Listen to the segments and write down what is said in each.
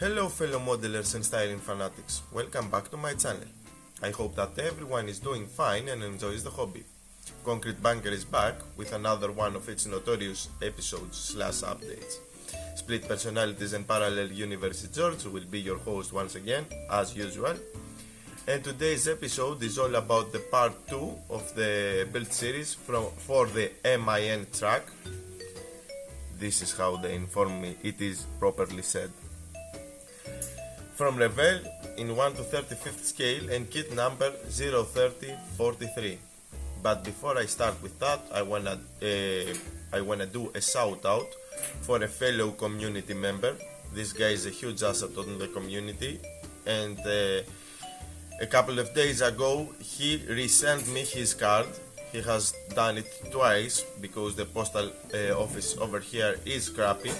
Hello fellow modelers and styling fanatics, welcome back to my channel. I hope that everyone is doing fine and enjoys the hobby. Concrete Bunker is back with another one of its notorious episodes / updates. Split personalities and parallel universe George will be your host once again, as usual. And today's episode is all about the part 2 of the build series for the MIN track. This is how they inform me it is properly said. From Revell in 1 to 35th scale and kit number 03043. But before I start with that, I wanna do a shout out for a fellow community member. This guy is a huge asset on the community, and a couple of days ago he resent me his card. He has done it twice because the postal office over here is crappy,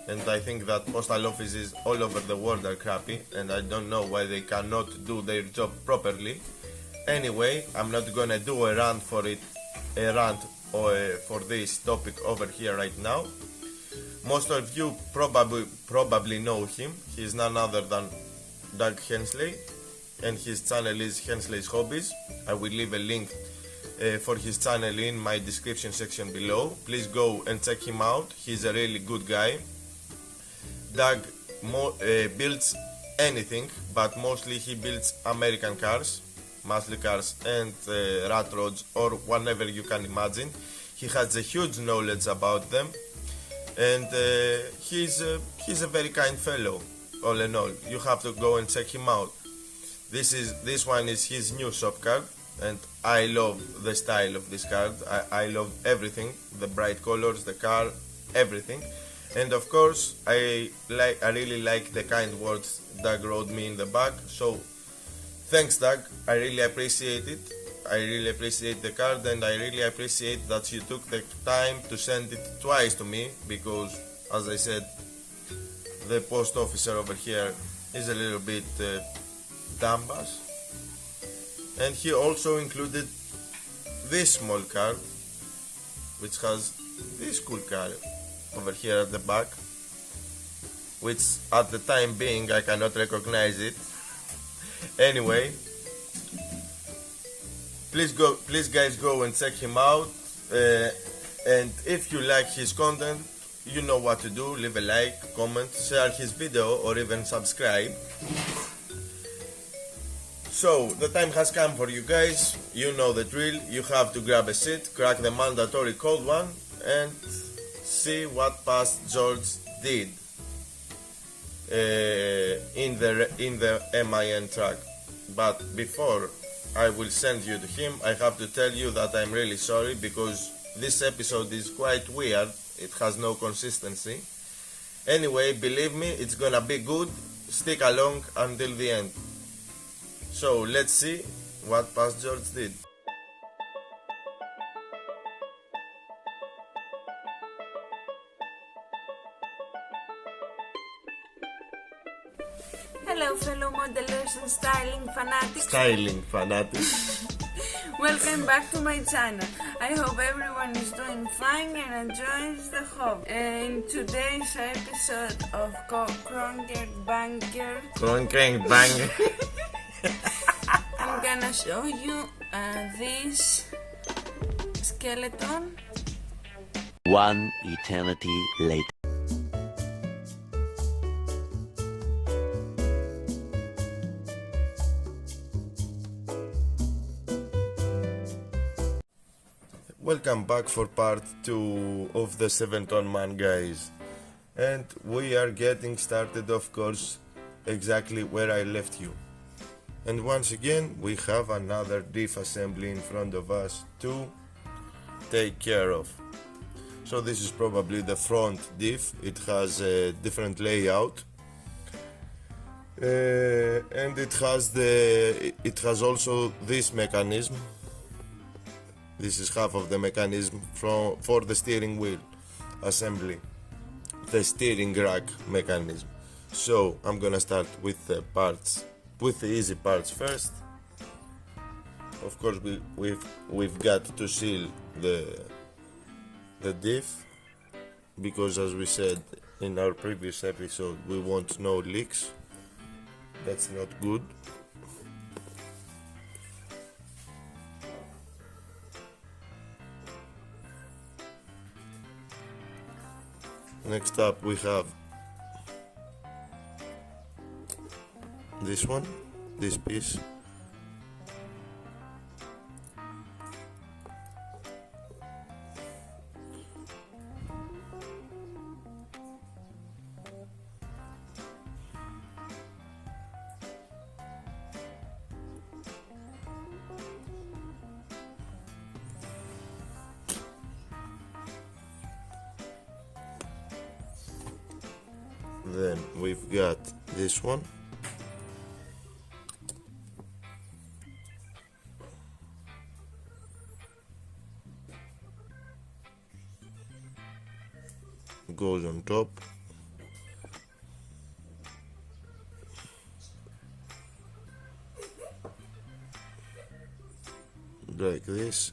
and I think that postal offices all over the world are crappy, and I don't know why they cannot do their job properly. Anyway, I'm not gonna do a rant for this topic over here right now. Most of you probably know him. He is none other than Doug Hensley, and his channel is Hensley's Hobbies. I will leave a link for his channel in my description section below. Please go and check him out. He's a really good guy. Doug builds anything, but mostly he builds American cars, muscle cars and rat rods, or whatever you can imagine. He has a huge knowledge about them, and he's a very kind fellow. All in all, you have to go and check him out. This one is his new shop card, and I love the style of this card. I love everything, the bright colors, the car, everything. And of course, I really like the kind words Doug wrote me in the back. So thanks, Doug. I really appreciate it. I really appreciate the card, and I really appreciate that you took the time to send it twice to me, because, as I said, the post officer over here is a little bit dumbass. And he also included this small card, which has this cool car over here at the back, which at the time being I cannot recognize it. Anyway, please guys, go and check him out, and if you like his content, you know what to do. Leave a like, comment, share his video, or even subscribe. So the time has come for you guys. You know the drill. You have to grab a seat, crack the mandatory cold one, and see what past George did in the MIN track. But before I will send you to him, I have to tell you that I'm really sorry, because this episode is quite weird. It has no consistency. Anyway, believe me, it's gonna be good. Stick along until the end. So let's see what past George did. Hello fellow modelers and styling fanatics. Welcome back to my channel. I hope everyone is doing fine and enjoys the hobby. In today's episode of Concrete Bunker, I'm gonna show you this skeleton. One eternity later. Welcome back for part 2 of the 7-ton man, guys, and we are getting started, of course, exactly where I left you. And once again we have another diff assembly in front of us to take care of. So this is probably the front diff. It has a different layout, and it has also this mechanism. This is half of the mechanism for the steering wheel assembly, the steering rack mechanism. So I'm gonna start with the easy parts first. Of course, we've got to seal the diff, because as we said, in our previous episode we want no leaks. That's not good. Next up we have this one, this piece. Then we've got this one. Goes on top. Like this.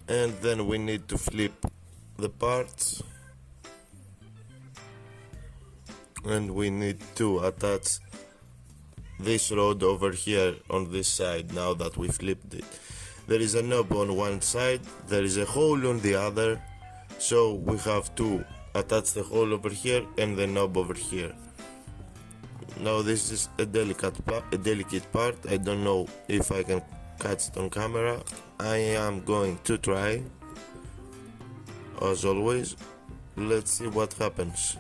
And then we need to flip the parts. And we need to attach this rod over here on this side. Now that we flipped it, there is a knob on one side, there is a hole on the other, so we have to attach the hole over here and the knob over here. Now this is a delicate part. I don't know if I can catch it on camera. I am going to try. As always, let's see what happens.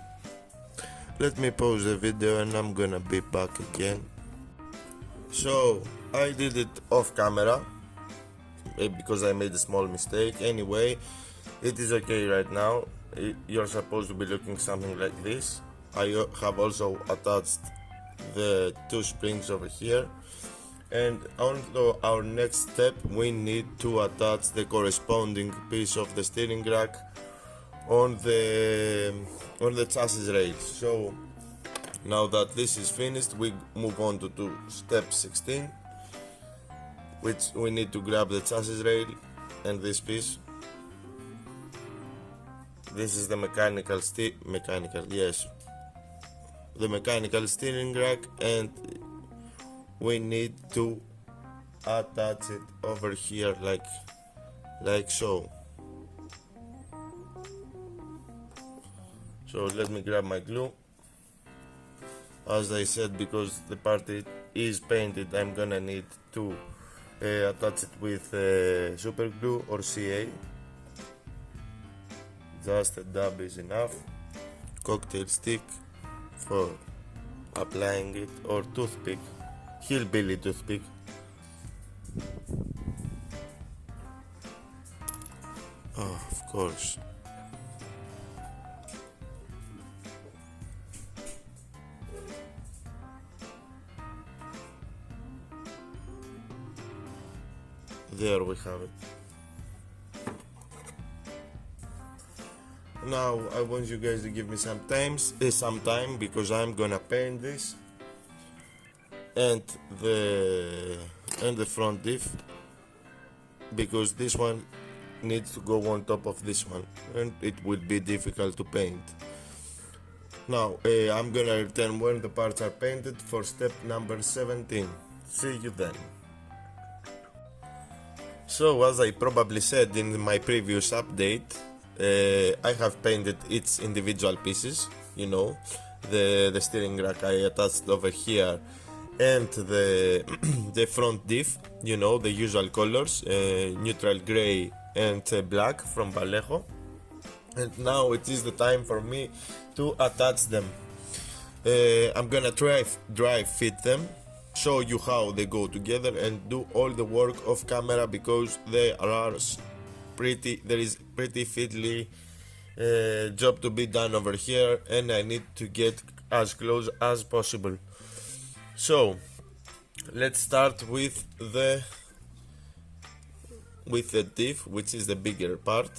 Let me pause the video and I'm gonna be back again. So I did it off camera because I made a small mistake. Anyway, it is okay right now. You're supposed to be looking something like this. I have also attached the two springs over here, and on our next step we need to attach the corresponding piece of the steering rack on the chassis rail. So now that this is finished, we move on to step 16, which we need to grab the chassis rail and this piece. This is the mechanical steering rack, and we need to attach it over here like so. So let me grab my glue. As I said, because the part is painted, I'm gonna need to attach it with super glue or CA. Just a dab is enough. Cocktail stick for applying it, or toothpick, Hillbilly toothpick. Oh, of course. There we have it. Now I want you guys to give me some time because I'm gonna paint this and the front diff, because this one needs to go on top of this one and it will be difficult to paint. Now I'm gonna return when the parts are painted for step number 17. See you then. So, as I probably said in my previous update, I have painted its individual pieces, you know, the steering rack I attached over here, and the front diff, you know, the usual colors, neutral grey and black from Vallejo. And now it is the time for me to attach them. I'm gonna dry fit them, show you how they go together, and do all the work off camera because there is pretty fiddly job to be done over here, and I need to get as close as possible. So let's start with the diff, which is the bigger part.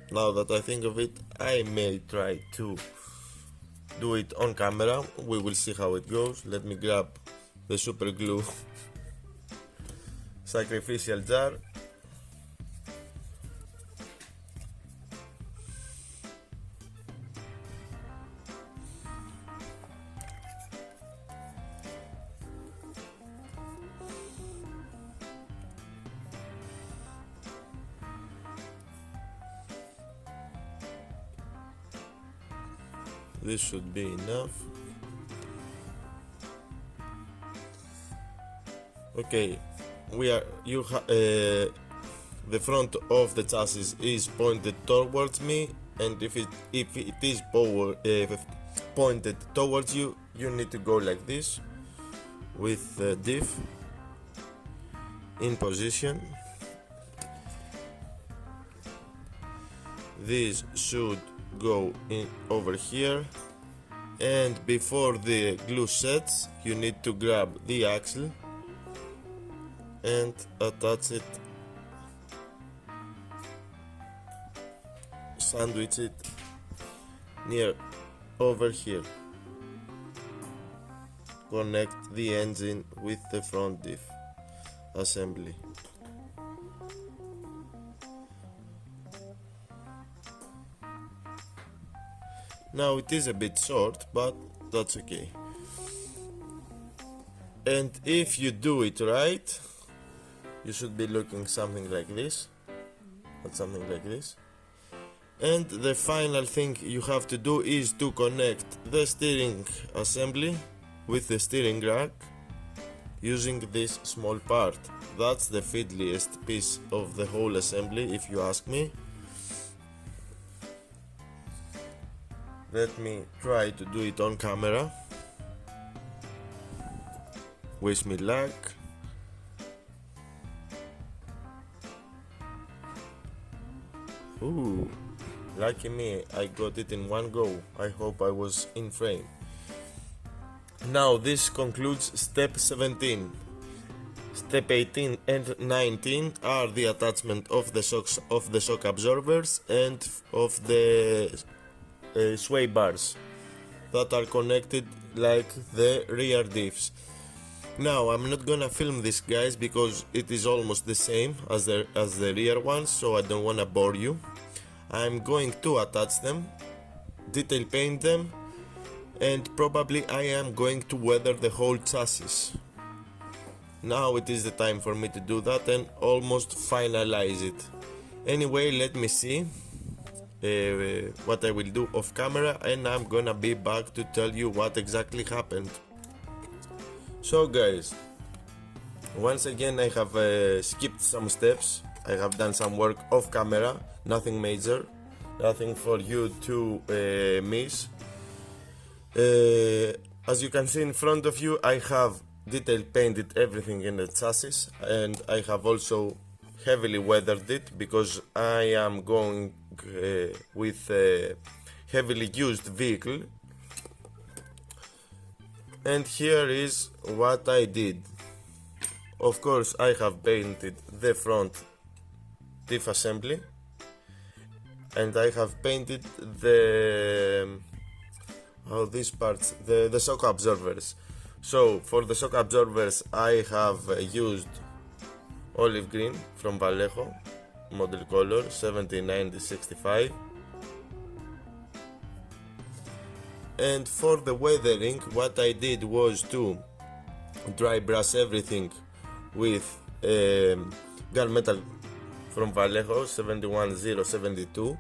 Now that I think of it, I may try to do it on camera. We will see how it goes. Let me grab the super glue sacrificial jar. This should be enough. Okay, the front of the chassis is pointed towards me, and if it is pointed towards you, you need to go like this with the diff in position. This should go in over here, and before the glue sets, you need to grab the axle and attach it, sandwich it near over here. Connect the engine with the front diff assembly. Now it is a bit short, but that's okay. And if you do it right, you should be looking something like this, or something like this. And the final thing you have to do is to connect the steering assembly with the steering rack using this small part. That's the fiddliest piece of the whole assembly, if you ask me. Let me try to do it on camera. Wish me luck. Ooh, lucky me, I got it in one go. I hope I was in frame. Now this concludes step 17. Step 18 and 19 are the attachment of the shock absorbers and of the sway bars that are connected like the rear diffs. Now I'm not gonna film this, guys, because it is almost the same as the rear ones, so I don't wanna bore you. I'm going to attach them, detail paint them, and probably I am going to weather the whole chassis. Now it is the time for me to do that and almost finalize it. Anyway, let me see what I will do off camera, and I'm gonna be back to tell you what exactly happened. So guys, once again I have skipped some steps. I have done some work off camera, nothing major, nothing for you to miss. As you can see in front of you, I have detail painted everything in the chassis, and I have also heavily weathered it because I am going with a heavily used vehicle. And here is what I did. Of course, I have painted the front diff assembly, and I have painted these parts, the shock absorbers. So for the shock absorbers, I have used olive green from Vallejo, model color 709065. And for the weathering, what I did was to dry brush everything with gunmetal from Vallejo 71072.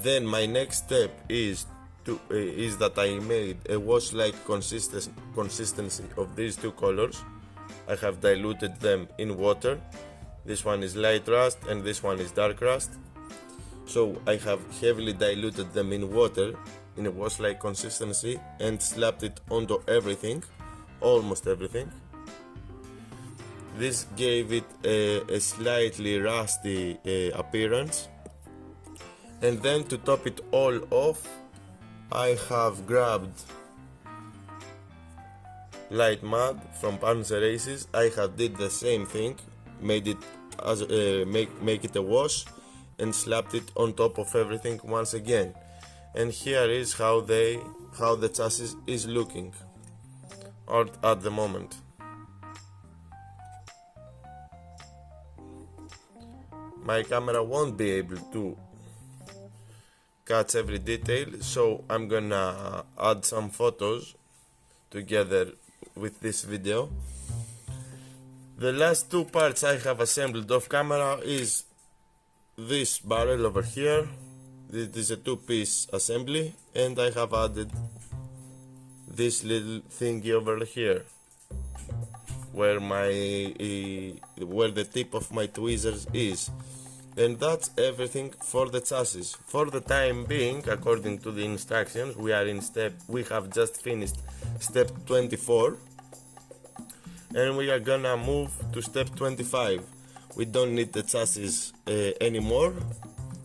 Then my next step is that I made a wash-like consistency of these two colors. I have diluted them in water. This one is light rust and this one is dark rust. So I have heavily diluted them in water in a wash-like consistency and slapped it onto everything, almost everything. This gave it a slightly rusty appearance. And then to top it all off, I have grabbed light mud from Panzer Aces. I have did the same thing, made it as make it a wash and slapped it on top of everything once again. And here is how the chassis is looking at the moment. My camera won't be able to catch every detail, so I'm gonna add some photos together with this video. The last two parts I have assembled off camera is this barrel over here, It is a two-piece assembly, and I have added this little thingy over here where the tip of my tweezers is. And that's everything for the chassis. For the time being, according to the instructions, we have just finished step 24, and we are gonna move to step 25. We don't need the chassis anymore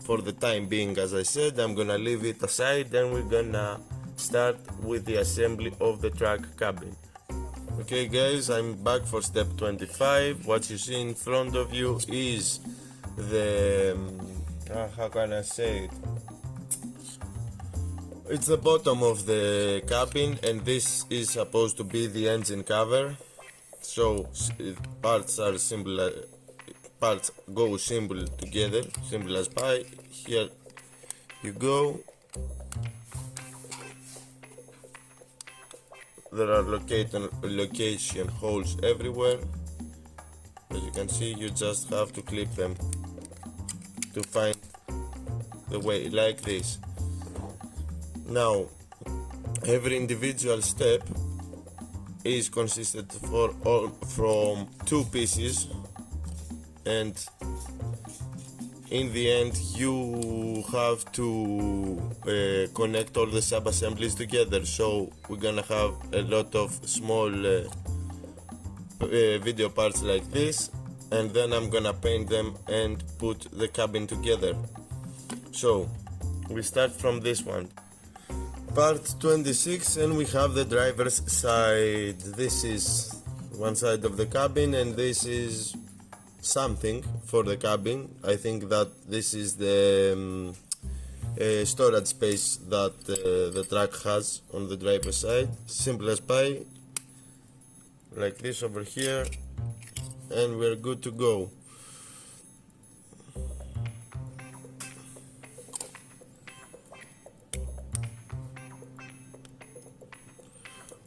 for the time being. As I said, I'm gonna leave it aside, and we're gonna start with the assembly of the truck cabin. Okay guys, I'm back for step 25. What you see in front of you is the how can I say it? It's the bottom of the cabin, and this is supposed to be the engine cover. So parts go simple together, simple as pie. Here you go. There are location holes everywhere. As you can see, you just have to clip them to find the way, like this. Now, every individual step is consisted from two pieces, and in the end you have to connect all the sub-assemblies together. So we're gonna have a lot of small video parts like this, and then I'm gonna paint them and put the cabin together. So we start from this one, part 26, and we have the driver's side. This is one side of the cabin, and this is something for the cabin. I think that this is the storage space that the truck has on the driver's side. Simple as pie, like this over here, and we're good to go.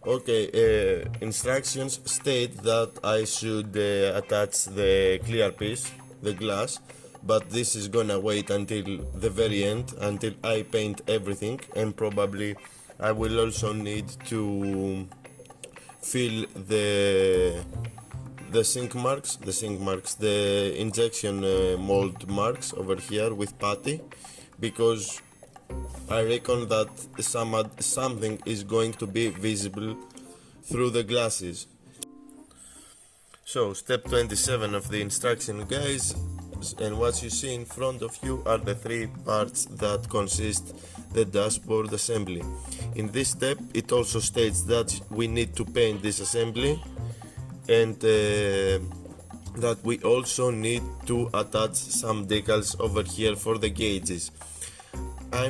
Okay, instructions state that I should attach the clear piece, the glass, but this is gonna wait until the very end, until I paint everything, and probably I will also need to fill the sink marks, the injection mold marks over here with putty, because I reckon that something is going to be visible through the glasses. So step 27 of the instruction, guys, and what you see in front of you are the three parts that consist the dashboard assembly. In this step it also states that we need to paint this assembly, and that we also need to attach some decals over here for the gauges. What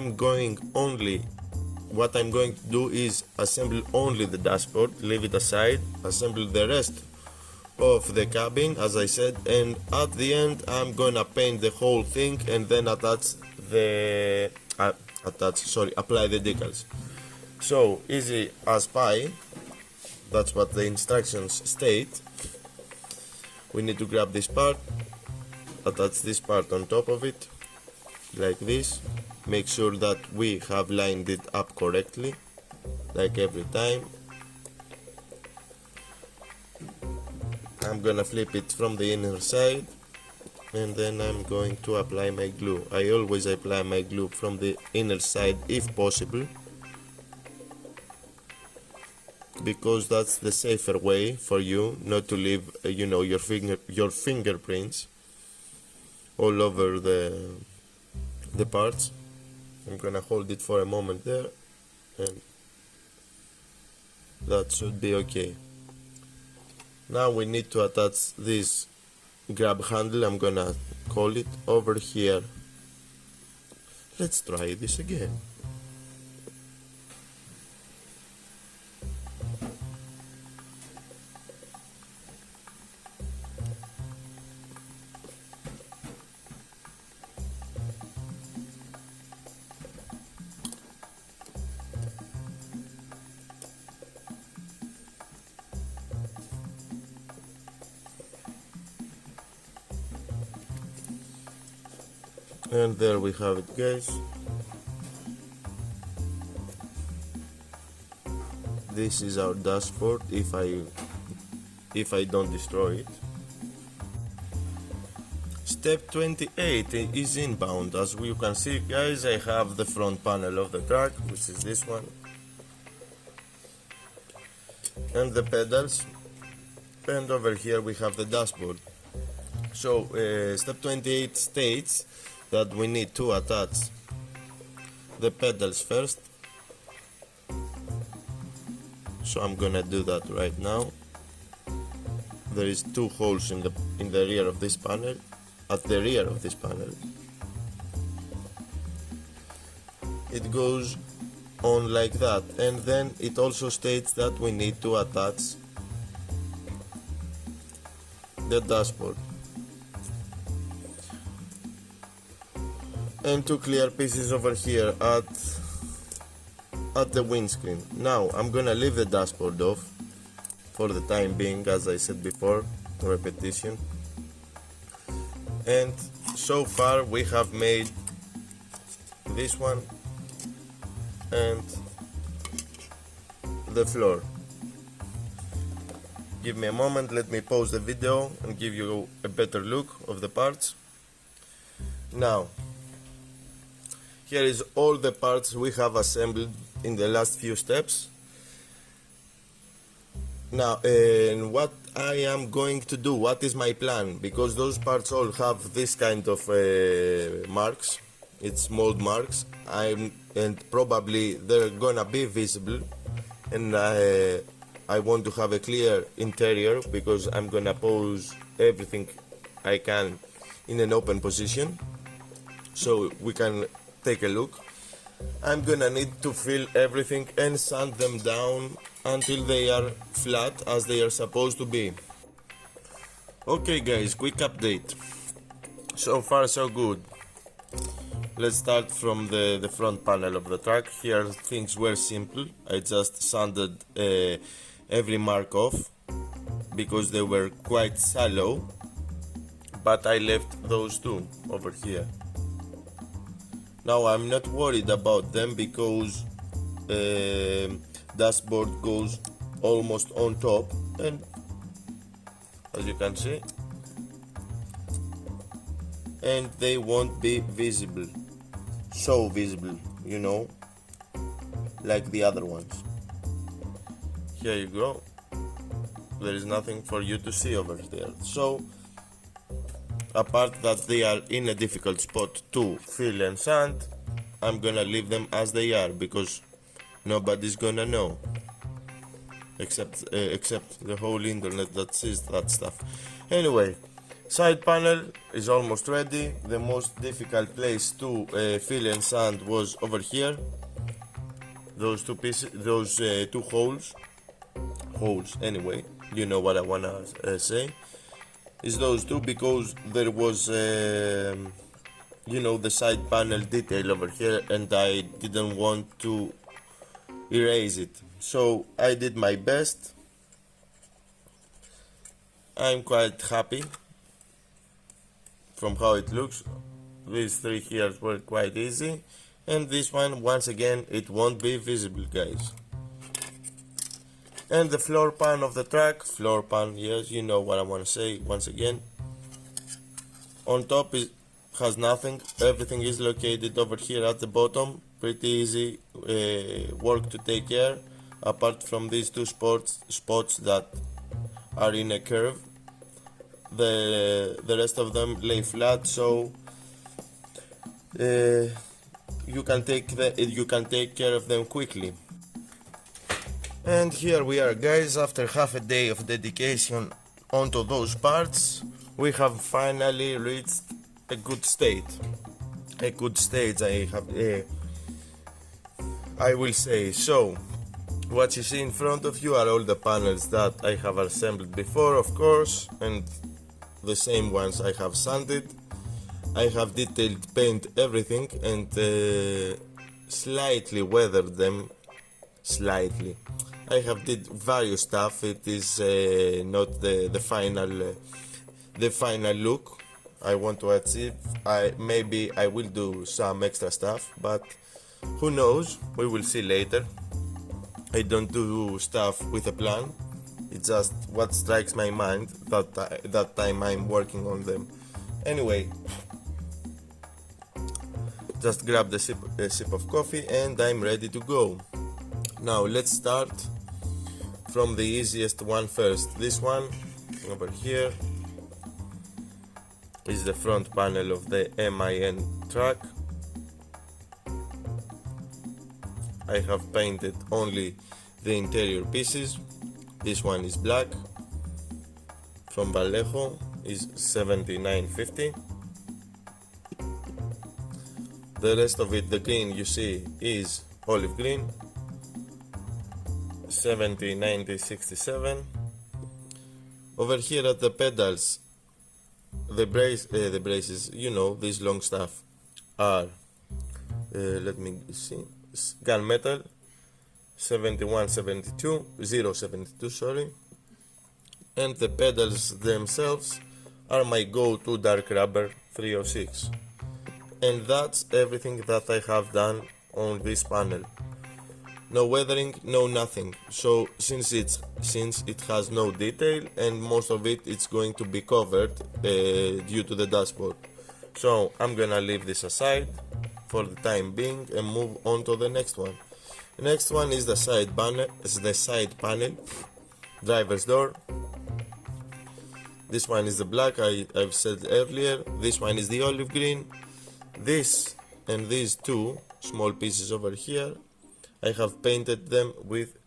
I'm going to do is assemble only the dashboard, leave it aside, assemble the rest of the cabin as I said, and at the end I'm gonna paint the whole thing and then apply the decals. So easy as pie, that's what the instructions state. We need to grab this part, attach this part on top of it, like this. Make sure that we have lined it up correctly, like every time. I'm gonna flip it from the inner side, and then I'm going to apply my glue. I always apply my glue from the inner side if possible, because that's the safer way for you not to leave your fingerprints all over the parts. I'm gonna hold it for a moment there, and that should be okay. Now we need to attach this grab handle, I'm gonna call it, over here. Let's try this again. And there we have it, guys. this is our dashboard if I don't destroy it. Step 28 is inbound. As you can see, guys, I have the front panel of the truck, which is this one, and the pedals, and over here we have the dashboard. So step 28 states that we need to attach the pedals first, so I'm gonna do that right now. There is 2 holes in the rear of this panel, at the rear of this panel. It goes on like that, and then it also states that we need to attach the dashboard and 2 clear pieces over here at the windscreen. Now I'm gonna leave the dashboard off for the time being, as I said before, repetition. And so far we have made this one and the floor. Give me a moment, let me pause the video and give you a better look of the parts. Now, here is all the parts we have assembled in the last few steps. Now, what I am going to do, what is my plan, because those parts all have this kind of marks, it's mold marks, and probably they're gonna be visible, and I want to have a clear interior because I'm gonna pose everything I can in an open position so we can take a look. I'm gonna need to fill everything and sand them down until they are flat as they are supposed to be. Okay guys, quick update. So far so good. Let's start from the front panel of the truck. Here things were simple. I just sanded every mark off because they were quite shallow, but I left those 2 over here. Now I'm not worried about them because dashboard goes almost on top, and as you can see, and they won't be visible, so visible, you know, like the other ones. Here you go, there is nothing for you to see over there. So apart that they are in a difficult spot to fill and sand, I'm gonna leave them as they are because nobody's gonna know except the whole internet that sees that stuff. Anyway, side panel is almost ready. The most difficult place to fill and sand was over here. Those 2 pieces, those 2 holes anyway, you know what I wanna say, is those 2, because there was you know, the side panel detail over here and I didn't want to erase it, so I did my best. I'm quite happy from how it looks. These 3 here were quite easy, and this one, once again, it won't be visible, guys. And the floor pan of the truck, floor pan, yes, you know what I want to say. Once again, on top has nothing, everything is located over here at the bottom. Pretty easy work to take care, apart from these 2 spots that are in a curve. The rest of them lay flat, so you can take care of them quickly. And here we are, guys, after half a day of dedication onto those parts, we have finally reached a good state. I will say. So what you see in front of you are all the panels that I have assembled before, of course, and the same ones I have sanded. I have detailed paint everything and slightly weathered them. Slightly. I have did various stuff. It is not the final look I want to achieve. Maybe I will do some extra stuff, but who knows, we will see later. I don't do stuff with a plan. It's just what strikes my mind that time I'm working on them. Anyway, just grab a sip of coffee and I'm ready to go. Now let's start from the easiest one first. This one over here is the front panel of the MIN truck. I have painted only the interior pieces. This one is black, from Vallejo, is $79.50. The rest of it, the green you see, is olive green, $70.90.67. Over here at the pedals, the braces, you know, this long stuff are, let me see, gunmetal, 072, sorry. And the pedals themselves are my go-to dark rubber 306. And that's everything that I have done on this panel. No weathering, no nothing. So since it has no detail, and most of it's going to be covered due to the dashboard. So I'm gonna leave this aside for the time being and move on to the next one. The next one is the side panel, driver's door. This one is the black, I've said earlier. This one is the olive green. This and these two small pieces over here, I have painted them with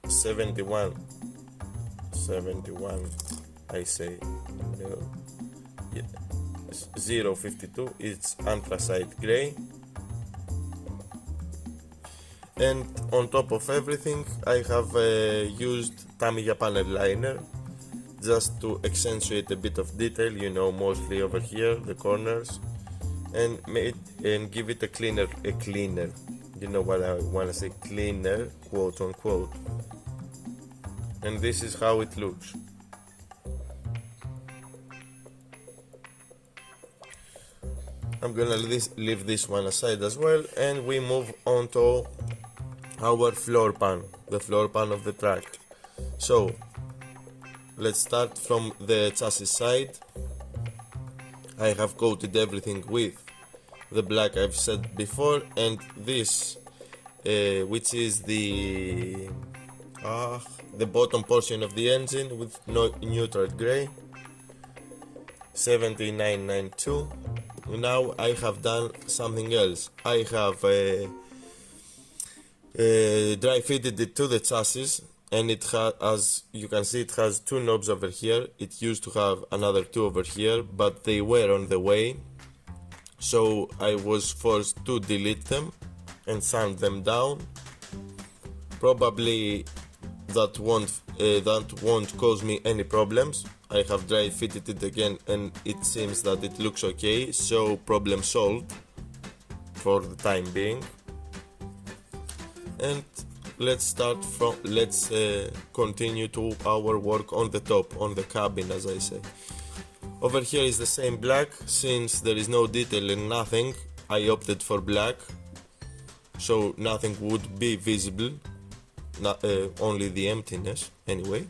71, I say, no, yeah, 052, it's anthracite gray. And on top of everything, I have used Tamiya panel liner just to accentuate a bit of detail, you know, mostly over here, the corners, and give it a cleaner, you know what I want to say, cleaner, quote unquote. And this is how it looks. I'm gonna leave this one aside as well, and we move on to our floor pan, the floor pan of the truck. So let's start from the chassis side. I have coated everything with the black I've said before, and this which is the bottom portion of the engine with neutral gray, $79.92. Now I have done something else. I have dry fitted it to the chassis, and it has, as you can see, it has two knobs over here. It used to have another two over here, but they were on the way, so I was forced to delete them and sand them down. Probably that won't cause me any problems. I have dry fitted it again and it seems that it looks okay, so problem solved for the time being. And let's continue to our work on the top, on the cabin, as I say. Over here is the same black. Since there is no detail and nothing, I opted for black, so nothing would be visible, only the emptiness. Anyway,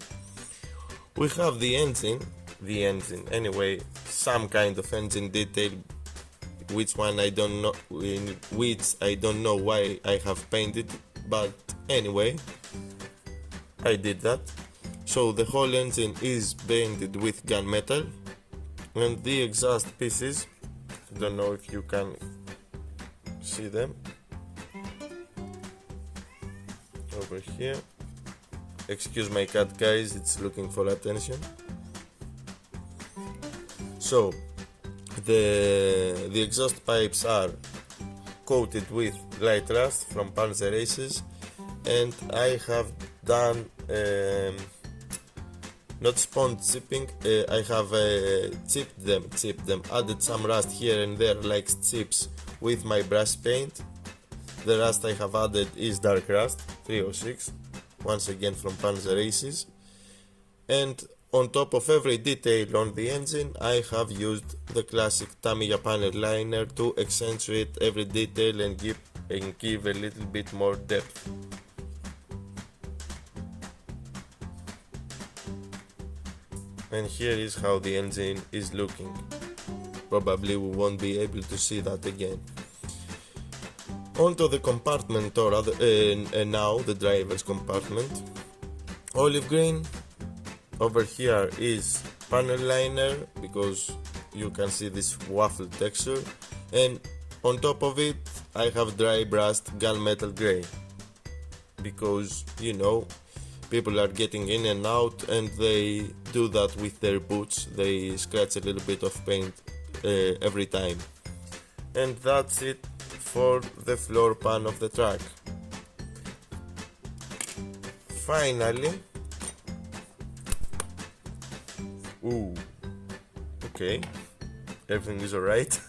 we have the engine anyway, some kind of engine detail, which I don't know why I have painted, but anyway, I did that. So the whole engine is painted with gunmetal, and the exhaust pieces, I don't know if you can see them over here. Excuse my cat, guys, it's looking for attention. So the exhaust pipes are coated with light rust from Panzer Aces, and I have done not sponge chipping, I have chipped them, added some rust here and there like chips with my brush paint. The rust I have added is dark rust 306, once again from Panzer Aces, and on top of every detail on the engine I have used the classic Tamiya panel liner to accentuate every detail and give a little bit more depth. And here is how the engine is looking. Probably we won't be able to see that again. Onto the compartment, or now the driver's compartment. Olive green. Over here is panel liner, because you can see this waffle texture, and on top of it I have dry brushed gunmetal grey, because you know, people are getting in and out and they do that with their boots. They scratch a little bit of paint every time. And that's it for the floor pan of the truck. Finally, okay, everything is alright.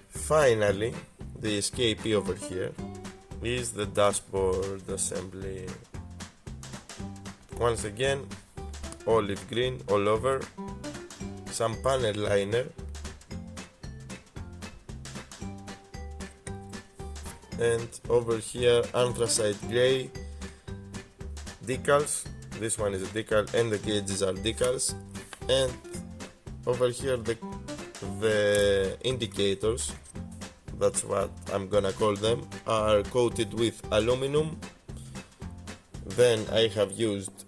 Finally, the escapee over here is the dashboard assembly. Once again, olive green all over, some panel liner, and over here anthracite grey decals. This one is a decal and the gauges are decals, and over here the indicators, that's what I'm gonna call them, are coated with aluminum. Then I have used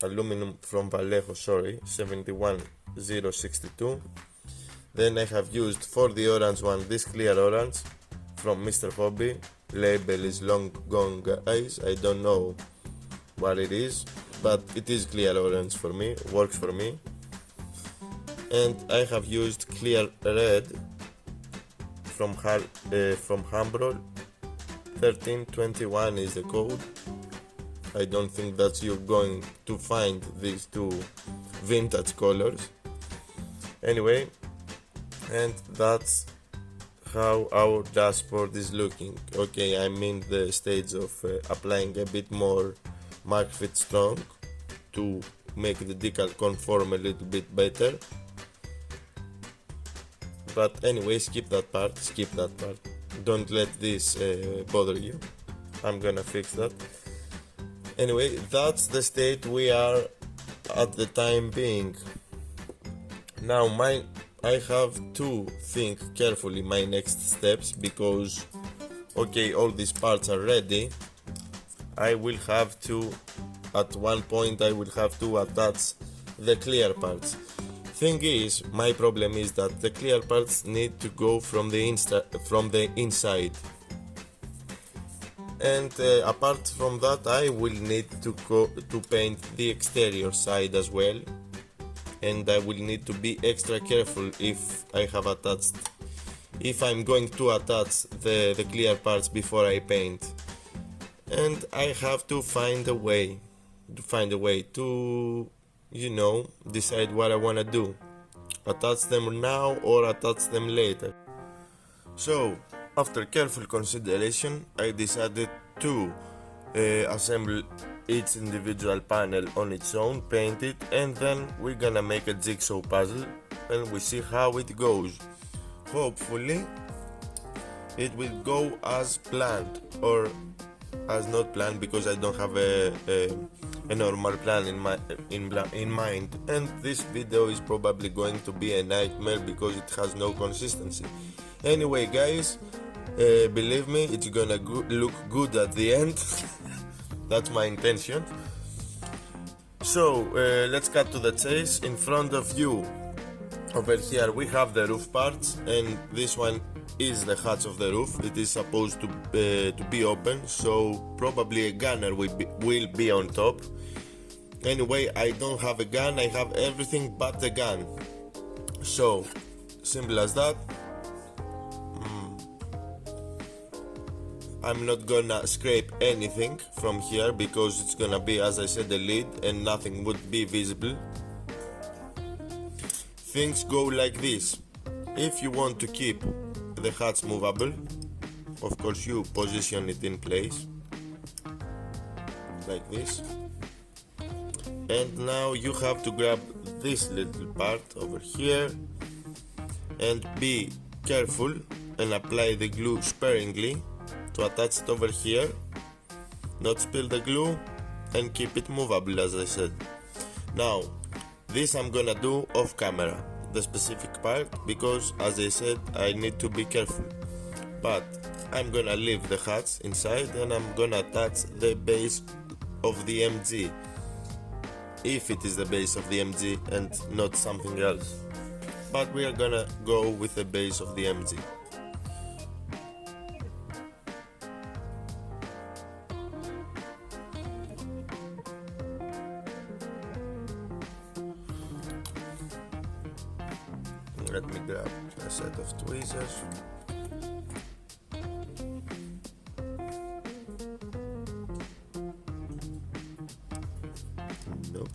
aluminum from Vallejo, 71062. Then I have used, for the orange one, this clear orange from Mr. Hobby. Label is long gone, guys, I don't know what it is, but it is clear orange for me, works for me. And I have used clear red from Humbrol. 1321 is the code. I don't think that you're going to find these two vintage colors. Anyway, and that's how our dashboard is looking. Okay, I'm in the stage of applying a bit more Mark Fit Strong to make the decal conform a little bit better. But anyway, skip that part. Don't let this bother you. I'm gonna fix that. Anyway, that's the state we are at the time being. Now I have to think carefully my next steps, because okay, all these parts are ready. I will have to, at one point I will have to attach the clear parts. Thing is, my problem is that the clear parts need to go from the inside. And apart from that, I will need to paint the exterior side as well, and I will need to be extra careful if I'm going to attach the clear parts before I paint. And I have to find a way to, you know, decide what I wanna do. Attach them now or attach them later. So, after careful consideration, I decided to assemble each individual panel on its own, paint it, and then we're gonna make a jigsaw puzzle and we see how it goes. Hopefully it will go as planned, or as not planned, because I don't have a normal plan in mind, and this video is probably going to be a nightmare because it has no consistency. Anyway, guys, believe me, it's gonna look good at the end. That's my intention. So let's cut to the chase. In front of you over here we have the roof parts, and this one is the hatch of the roof. It is supposed to be open, so probably a gunner will be on top. Anyway, I don't have a gun, I have everything but the gun. So, simple as that. I'm not gonna scrape anything from here because it's gonna be, as I said, a lid and nothing would be visible. Things go like this. If you want to keep the hatch movable, of course you position it in place like this, and now you have to grab this little part over here and be careful and apply the glue sparingly to attach it over here, not spill the glue, and keep it movable, as I said. Now This I'm gonna do off camera, the specific part, because as I said, I need to be careful. But I'm gonna leave the hats inside and I'm gonna attach the base of the MG, if it is the base of the MG and not something else. But we are gonna go with the base of the MG. Let me grab a set of tweezers. Nope.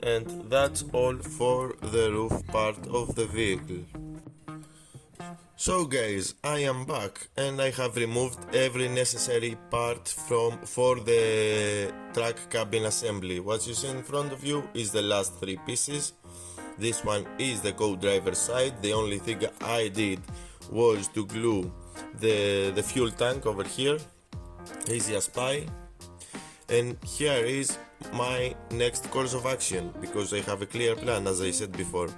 And that's all for the roof part of the vehicle. So guys, I am back and I have removed every necessary part for the truck cabin assembly. What you see in front of you is the last three pieces. This one is the co-driver side. The only thing I did was to glue the fuel tank over here, easy as pie. And here is my next course of action, because I have a clear plan, as I said before.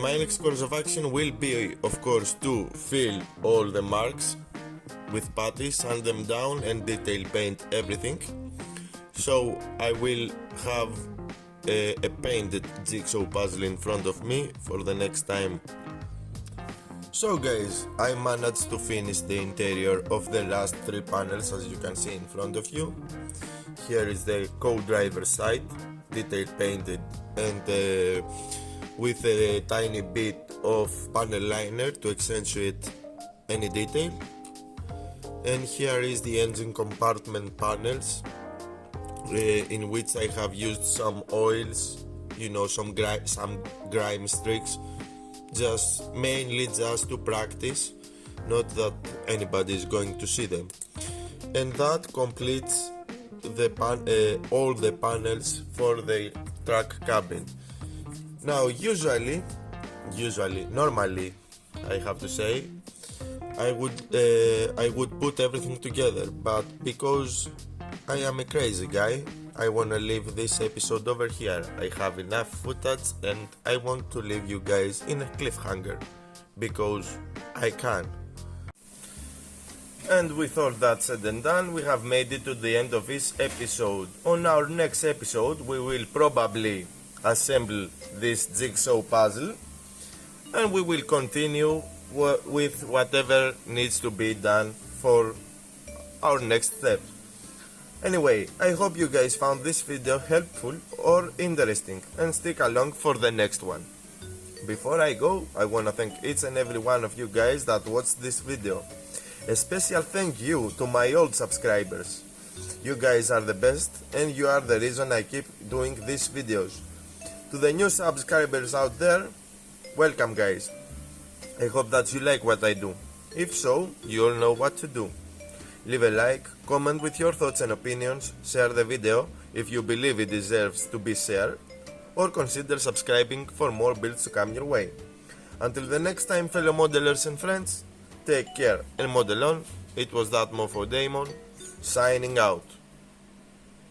My next course of action will be, of course, to fill all the marks with putty, sand them down and detail paint everything. So I will have a painted jigsaw puzzle in front of me for the next time. So guys, I managed to finish the interior of the last three panels, as you can see in front of you. Here is the co-driver side, detail painted and with a tiny bit of panel liner to accentuate any detail. And here is the engine compartment panels, in which I have used some oils, some grime streaks, mainly just to practice, not that anybody is going to see them. And that completes all the panels for the truck cabin. Now normally, I have to say, I would put everything together, but because I am a crazy guy, I wanna leave this episode over here. I have enough footage and I want to leave you guys in a cliffhanger, because I can. And with all that said and done, we have made it to the end of this episode. On our next episode, we will probably assemble this jigsaw puzzle and we will continue with whatever needs to be done for our next step. Anyway, I hope you guys found this video helpful or interesting and stick along for the next one. Before I go, I wanna thank each and every one of you guys that watched this video. A special thank you to my old subscribers. You guys are the best and you are the reason I keep doing these videos. To the new subscribers out there, welcome guys. I hope that you like what I do. If so, you all know what to do. Leave a like, comment with your thoughts and opinions, share the video if you believe it deserves to be shared, or consider subscribing for more builds to come your way. Until the next time, fellow modelers and friends, take care and model on. It was that Mofo Damon, signing out.